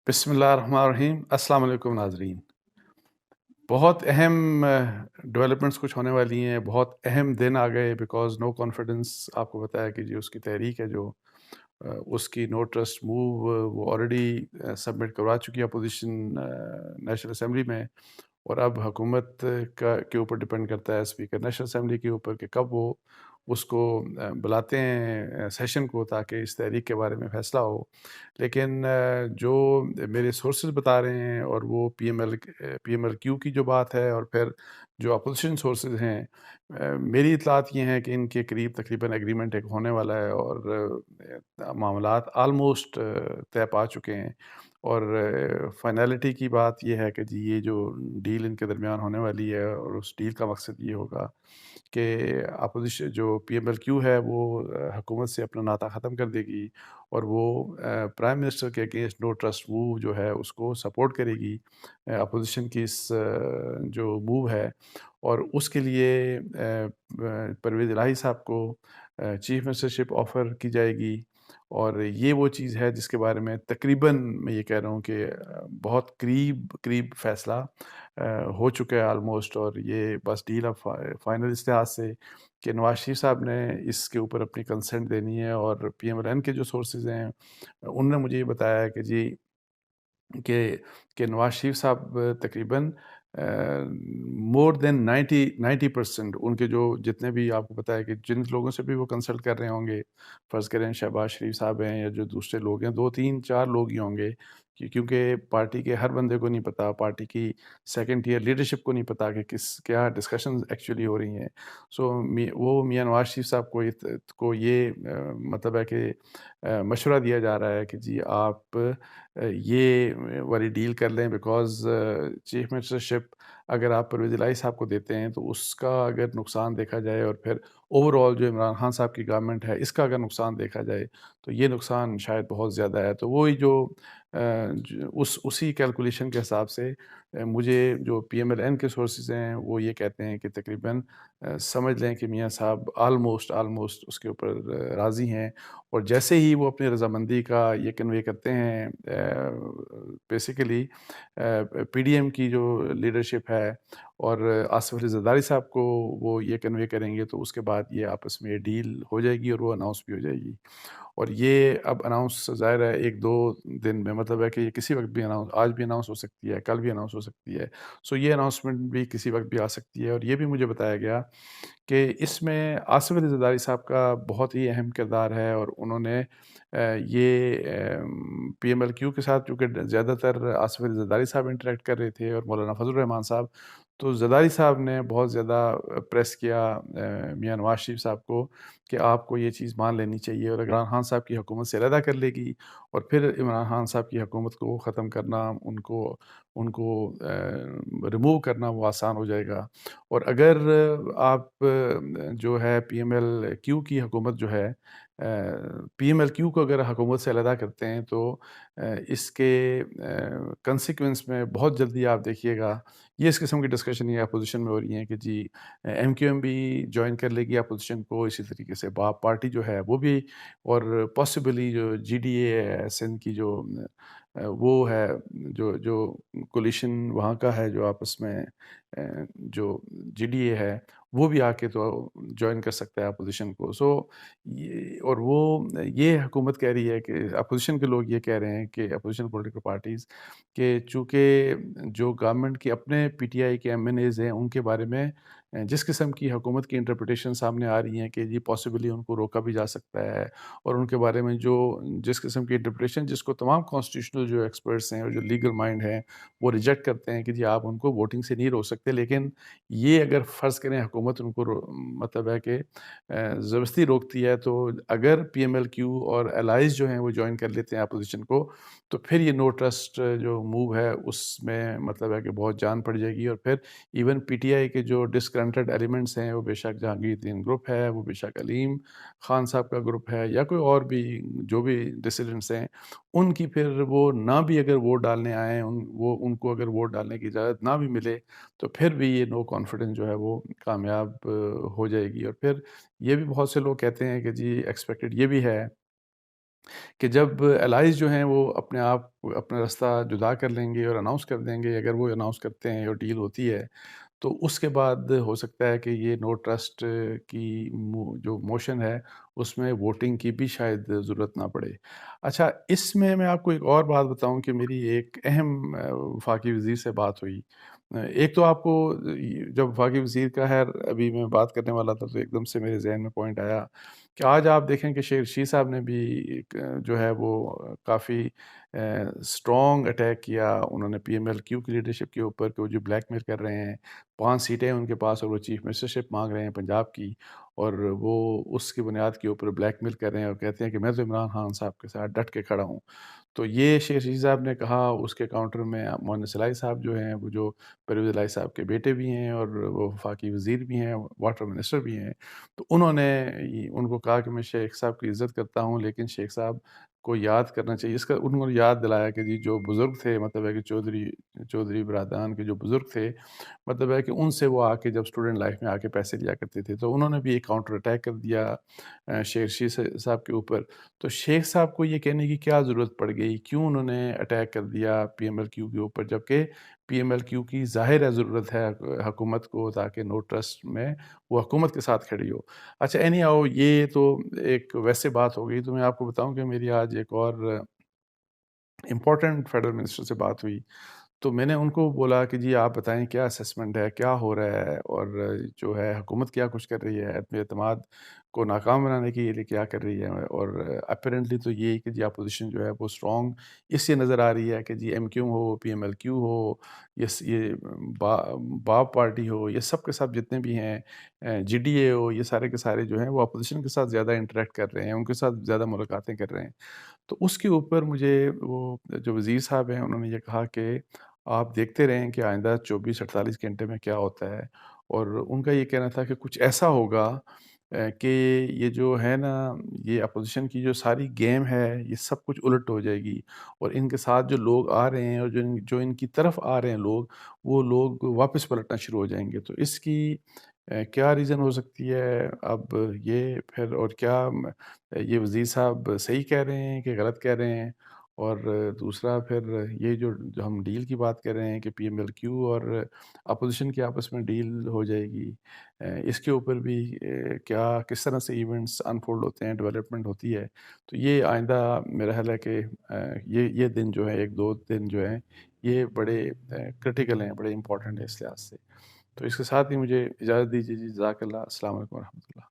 بسم اللہ الرحمن الرحیم۔ السلام علیکم ناظرین۔ بہت اہم ڈیولپمنٹس کچھ ہونے والی ہیں، بہت اہم دن آ گئے بیکاز نو کانفیڈنس آپ کو بتایا کہ جی اس کی تحریک ہے جو اس کی نو ٹرسٹ موو وہ آلریڈی سبمٹ کروا چکی ہے اپوزیشن نیشنل اسمبلی میں، اور اب حکومت کے اوپر ڈپینڈ کرتا ہے اسپیکر نیشنل اسمبلی کے اوپر کہ کب وہ اس کو بلاتے ہیں سیشن کو تاکہ اس تحریک کے بارے میں فیصلہ ہو۔ لیکن جو میرے سورسز بتا رہے ہیں اور وہ پی ایم ایل کیو کی جو بات ہے اور پھر جو اپوزیشن سورسز ہیں، میری اطلاعات یہ ہیں کہ ان کے قریب تقریباً ایگریمنٹ ایک ہونے والا ہے اور معاملات آلموسٹ طے پا چکے ہیں، اور فائنلٹی کی بات یہ ہے کہ جی یہ جو ڈیل ان کے درمیان ہونے والی ہے اور اس ڈیل کا مقصد یہ ہوگا کہ اپوزیشن جو پی ایم ایل کیو ہے وہ حکومت سے اپنا ناطہ ختم کر دے گی اور وہ پرائم منسٹر کے اگینسٹ نو ٹرسٹ موو جو ہے اس کو سپورٹ کرے گی، اپوزیشن کی اس جو موو ہے، اور اس کے لیے پرویز الہی صاحب کو چیف منسٹرشپ آفر کی جائے گی، اور یہ وہ چیز ہے جس کے بارے میں تقریباً میں یہ کہہ رہا ہوں کہ بہت قریب فیصلہ ہو چکا ہے آلموسٹ، اور یہ بس ڈیل آف فائنل اس لحاظ سے کہ نواز شریف صاحب نے اس کے اوپر اپنی کنسنٹ دینی ہے، اور پی ایم ایل این کے جو سورسز ہیں انہوں نے مجھے یہ بتایا ہے کہ جی کہ نواز شریف صاحب تقریباً مور دین 90% ان کے جو جتنے بھی آپ کو پتہ ہے کہ جن لوگوں سے بھی وہ کنسلٹ کر رہے ہوں گے، فرض کریں شہباز شریف صاحب ہیں یا جو دوسرے لوگ ہیں، 2 3 4 لوگ ہی ہوں گے، کیونکہ پارٹی کے ہر بندے کو نہیں پتا، پارٹی کی سیکنڈ ٹیئر لیڈرشپ کو نہیں پتا کہ کیا ڈسکشنز ایکچولی ہو رہی ہیں۔ سو وہ میاں نواز شریف صاحب کو یہ مطلب ہے کہ مشورہ دیا جا رہا ہے کہ جی آپ یہ والی ڈیل کر لیں، بیکاز چیف منسٹرشپ اگر آپ پرویز الہی صاحب کو دیتے ہیں تو اس کا اگر نقصان دیکھا جائے، اور پھر اوور آل جو عمران خان صاحب کی گورنمنٹ ہے اس کا اگر نقصان دیکھا جائے تو یہ نقصان شاید بہت زیادہ ہے۔ تو وہی جو اسی کیلکولیشن کے حساب سے مجھے جو پی ایم ایل این کے سورسز ہیں وہ یہ کہتے ہیں کہ تقریباً سمجھ لیں کہ میاں صاحب آلموسٹ اس کے اوپر راضی ہیں، اور جیسے ہی وہ اپنی رضامندی کا یہ کنوے کرتے ہیں بیسیکلی پی ڈی ایم کی جو لیڈرشپ ہے اور آصف علی زرداری صاحب کو وہ یہ کنوے کریں گے، تو اس کے بعد یہ آپس میں ڈیل ہو جائے گی اور وہ اناؤنس بھی ہو جائے گی، اور یہ اب اناؤنس ظاہر ہے 1 2 دن میں، مطلب ہے کہ یہ کسی وقت بھی آج بھی اناؤنس ہو سکتی ہے، کل بھی اناؤنس ہو سکتی ہے، سو یہ اناؤنسمنٹ بھی کسی وقت بھی آ سکتی ہے۔ اور یہ بھی مجھے بتایا گیا کہ اس میں آصف علی زرداری صاحب کا بہت ہی اہم کردار ہے، اور انہوں نے یہ پی ایم ایل کیو کے ساتھ چونکہ زیادہ تر آصف علی زرداری صاحب انٹریکٹ کر رہے تھے اور مولانا فضل الرحمان صاحب، تو زرداری صاحب نے بہت زیادہ پریس کیا میاں نواز شریف صاحب کو کہ آپ کو یہ چیز مان لینی چاہیے، اور عمران خان صاحب کی حکومت سے علیحدہ کر لے گی اور پھر عمران خان صاحب کی حکومت کو ختم کرنا، ان کو ریموو کرنا وہ آسان ہو جائے گا۔ اور اگر آپ جو ہے پی ایم ایل کیو کی حکومت جو ہے، پی ایم ایل کیو کو اگر حکومت سے علیحدہ کرتے ہیں تو اس کے کنسیکوینس میں بہت جلدی آپ دیکھیے گا، یہ اس قسم کی ڈسکشن یہ اپوزیشن میں ہو رہی ہیں کہ جی ایم کیو ایم بھی جوائن کر لے گی اپوزیشن کو، اسی طریقے سے باپ پارٹی جو ہے وہ بھی، اور پاسبلی جو جی ڈی اے ہے سندھ کی جو وہ ہے جو کولیشن وہاں کا ہے جو آپس میں جو جی ڈی اے ہے وہ بھی آ کے تو جوائن کر سکتا ہے اپوزیشن کو۔ سو اور وہ یہ حکومت کہہ رہی ہے کہ اپوزیشن کے لوگ یہ کہہ رہے ہیں کہ اپوزیشن پولیٹیکل پارٹیز کہ چونکہ جو گورنمنٹ کے اپنے پی ٹی آئی کے ایم این ایز ہیں ان کے بارے میں جس قسم کی حکومت کی انٹرپریٹیشن سامنے آ رہی ہیں کہ یہ پاسبلی ان کو روکا بھی جا سکتا ہے، اور ان کے بارے میں جس قسم کی انٹرپریٹیشن جس کو تمام کانسٹیٹیوشنل جو ایکسپرٹس ہیں اور جو لیگل مائنڈ ہیں وہ ریجیکٹ کرتے ہیں کہ جی آپ ان کو ووٹنگ سے نہیں روک سکتے، لیکن یہ اگر فرض کریں حکومت ان کو مطلب ہے کہ زبردستی روکتی ہے، تو اگر پی ایم ایل کیو اور الائز جو ہیں وہ جوائن کر لیتے ہیں اپوزیشن کو، تو پھر یہ نو ٹرسٹ جو موو ہے اس میں مطلب ہے کہ بہت جان پڑ جائے گی، اور پھر ایون پی ٹی آئی کے جو ڈسکنٹڈ ایلیمنٹس ہیں وہ بے شک جہانگیر الدین گروپ ہے، وہ بے شک علیم خان صاحب کا گروپ ہے، یا کوئی اور بھی جو بھی ڈسیڈنٹس ہیں، ان کی پھر وہ نہ بھی اگر ووٹ ڈالنے آئیں، ان کو اگر ووٹ ڈالنے کی اجازت نہ بھی ملے تو پھر بھی یہ نو کانفیڈنس جو ہے وہ کامیاب ہو جائے گی۔ اور پھر یہ بھی بہت سے لوگ کہتے ہیں کہ جی ایکسپیکٹڈ یہ بھی ہے کہ جب الائز جو ہیں وہ اپنے آپ اپنا راستہ جدا کر لیں گے اور اناؤنس کر دیں گے، اگر وہ اناؤنس کرتے ہیں اور ڈیل ہوتی ہے، تو اس کے بعد ہو سکتا ہے کہ یہ نو ٹرسٹ کی جو موشن ہے اس میں ووٹنگ کی بھی شاید ضرورت نہ پڑے۔ اچھا، اس میں آپ کو ایک اور بات بتاؤں کہ میری ایک اہم وفاقی وزیر سے بات ہوئی۔ ایک تو آپ کو جب وفاقی وزیر کا خیر ابھی میں بات کرنے والا تھا تو ایک دم سے میرے ذہن میں پوائنٹ آیا کہ آج آپ دیکھیں کہ شیر رشید صاحب نے بھی ایک جو ہے وہ کافی اسٹرانگ اٹیک کیا انہوں نے پی ایم ایل کیو کی لیڈرشپ کے اوپر کہ وہ جو بلیک میل کر رہے ہیں، 5 سیٹیں ان کے پاس اور وہ چیف منسٹرشپ مانگ رہے ہیں پنجاب کی، اور وہ اس کی بنیاد کے اوپر بلیک میل کر رہے ہیں اور کہتے ہیں کہ میں تو عمران خان صاحب کے ساتھ ڈٹ کے کھڑا ہوں۔ تو یہ شیر رشید صاحب نے کہا، اس کے کاؤنٹر میں مونس الہی صاحب جو ہیں وہ جو پرویز الہی صاحب کے بیٹے بھی ہیں اور وہ وفاقی وزیر بھی ہیں، واٹر منسٹر بھی ہیں، تو انہوں نے ان کو کہا کہ میں شیخ صاحب کی عزت کرتا ہوں لیکن شیخ صاحب کو یاد کرنا چاہیے، اس کا انہوں نے یاد دلایا کہ جی جو بزرگ تھے، مطلب ہے کہ چودھری برادران کے جو بزرگ تھے، مطلب ہے کہ ان سے وہ آ کے جب اسٹوڈنٹ لائف میں آ کے پیسے لیا کرتے تھے تو انہوں نے بھی ایک کاؤنٹر اٹیک کر دیا شیخ رشید صاحب کے اوپر۔ تو شیخ صاحب کو یہ کہنے کی کیا ضرورت پڑ گئی، کیوں انہوں نے اٹیک کر دیا پی ایم ایل کیو کے اوپر، جبکہ پی ایم ایل کیو کی ظاہر ہے ضرورت ہے حکومت کو تاکہ نو ٹرسٹ میں وہ حکومت کے ساتھ کھڑی ہو۔ اچھا، اینی ہاؤ یہ تو ایک ویسے بات ہو گئی، تو میں آپ کو بتاؤں کہ میری آج ایک اور امپورٹنٹ فیڈرل منسٹر سے بات ہوئی، تو میں نے ان کو بولا کہ جی آپ بتائیں کیا اسیسمنٹ ہے، کیا ہو رہا ہے، اور جو ہے حکومت کیا کچھ کر رہی ہے عدم اعتماد کو ناکام بنانے کے لیے کیا کر رہی ہے، اور اپیرنٹلی تو یہ کہ جی اپوزیشن جو ہے وہ اسٹرانگ اس سے نظر آ رہی ہے کہ جی ایم کیو ہو، پی ایم ایل کیو ہو، یہ با باب پارٹی ہو، یہ سب کے سب جتنے بھی ہیں، جی ڈی اے ہو، یہ سارے کے سارے جو ہیں وہ اپوزیشن کے ساتھ زیادہ انٹریکٹ کر رہے ہیں، ان کے ساتھ زیادہ ملاقاتیں کر رہے ہیں۔ تو اس کے اوپر مجھے وہ جو وزیر صاحب ہیں انہوں نے یہ کہا کہ آپ دیکھتے رہیں کہ آئندہ 24-48 گھنٹے میں کیا ہوتا ہے، اور ان کا یہ کہنا تھا کہ کچھ ایسا ہوگا کہ یہ جو ہے نا، یہ اپوزیشن کی جو ساری گیم ہے یہ سب کچھ الٹ ہو جائے گی، اور ان کے ساتھ جو لوگ آ رہے ہیں اور جو ان کی طرف آ رہے ہیں لوگ، وہ لوگ واپس پلٹنا شروع ہو جائیں گے۔ تو اس کی کیا ریزن ہو سکتی ہے اب یہ پھر، اور کیا یہ وزیر صاحب صحیح کہہ رہے ہیں کہ غلط کہہ رہے ہیں؟ اور دوسرا پھر یہ جو ہم ڈیل کی بات کر رہے ہیں کہ پی ایم ایل کیو اور اپوزیشن کے آپس میں ڈیل ہو جائے گی، اس کے اوپر بھی کیا کس طرح سے ایونٹس انفولڈ ہوتے ہیں، ڈیولپمنٹ ہوتی ہے، تو یہ آئندہ میرا خیال ہے کہ یہ دن جو ہے، 1-2 دن جو ہیں، یہ بڑے کرٹیکل ہیں، بڑے امپورٹنٹ ہیں اس لحاظ سے۔ تو اس کے ساتھ ہی مجھے اجازت دیجیے جی، جزاک اللہ، السلام علیکم ورحمۃ اللہ۔